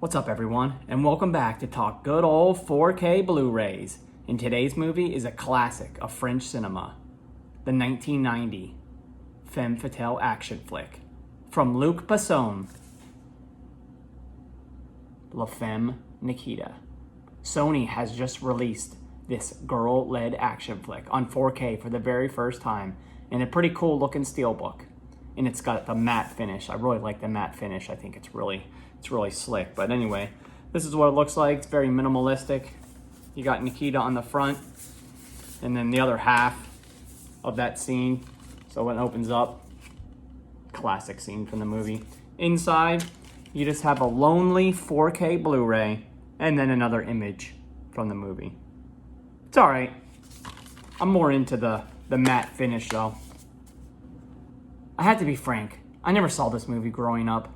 What's up everyone, and welcome back to talk good old 4K Blu-rays. And today's movie is a classic of French cinema, the 1990 Femme Fatale action flick from Luc Besson, La Femme Nikita. Sony has just released this girl-led action flick on 4K for the very first time in a pretty cool looking steelbook. And it's got the matte finish. I really like the matte finish. I think it's really slick. But anyway, this is what it looks like. It's very minimalistic. You got Nikita on the front, and then the other half of that scene. So when it opens up, classic scene from the movie. Inside, you just have a lonely 4K Blu-ray, and then another image from the movie. It's all right. I'm more into the matte finish though. I had to be frank, I never saw this movie growing up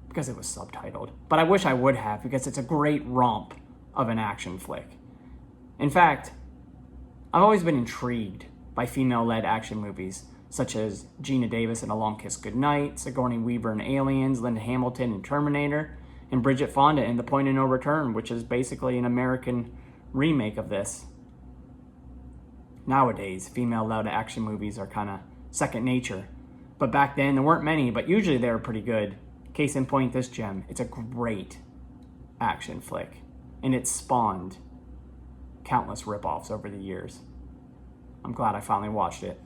because it was subtitled, but I wish I would have because it's a great romp of an action flick. In fact, I've always been intrigued by female-led action movies such as Gina Davis in A Long Kiss Goodnight, Sigourney Weaver in Aliens, Linda Hamilton in Terminator, and Bridget Fonda in The Point of No Return, which is basically an American remake of this. Nowadays, female-led action movies are kind of second nature. But back then, there weren't many, but usually they were pretty good. Case in point, this gem. It's a great action flick. And it's spawned countless ripoffs over the years. I'm glad I finally watched it.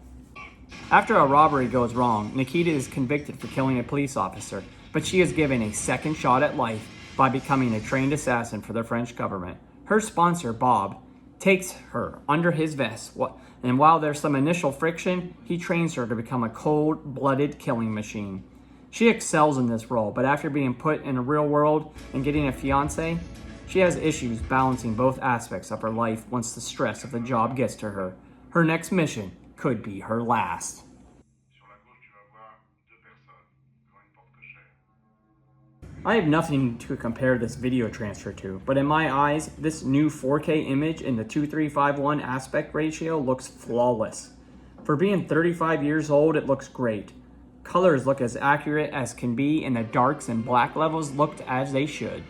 After a robbery goes wrong, Nikita is convicted for killing a police officer, but she is given a second shot at life by becoming a trained assassin for the French government. Her sponsor, Bob, takes her under his vest, and while there's some initial friction, he trains her to become a cold-blooded killing machine. She excels in this role, but after being put in the real world and getting a fiancé, she has issues balancing both aspects of her life once the stress of the job gets to her. Her next mission could be her last. I have nothing to compare this video transfer to, but in my eyes, this new 4K image in the 2351 aspect ratio looks flawless. For being 35 years old, it looks great. Colors look as accurate as can be, and the darks and black levels looked as they should.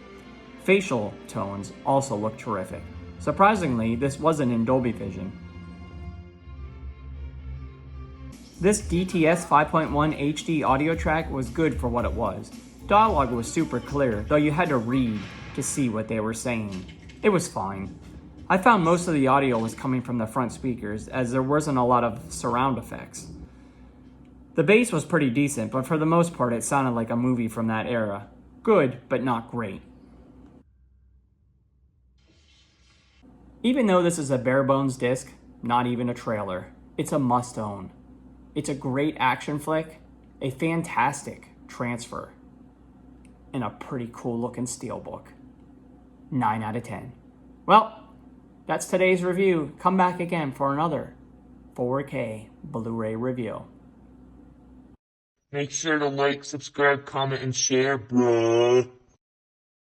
Facial tones also look terrific. Surprisingly, this wasn't in Dolby Vision. This DTS 5.1 HD audio track was good for what it was. Dialogue was super clear, though you had to read to see what they were saying. It was fine. I found most of the audio was coming from the front speakers, as there wasn't a lot of surround effects. The bass was pretty decent, but for the most part it sounded like a movie from that era. Good, but not great. Even though this is a bare bones disc, not even a trailer, it's a must own. It's a great action flick, a fantastic transfer, and a pretty cool looking steelbook. 9 out of 10. Well, that's today's review. Come back again for another 4K Blu-ray review. Make sure to like, subscribe, comment, and share, bruh.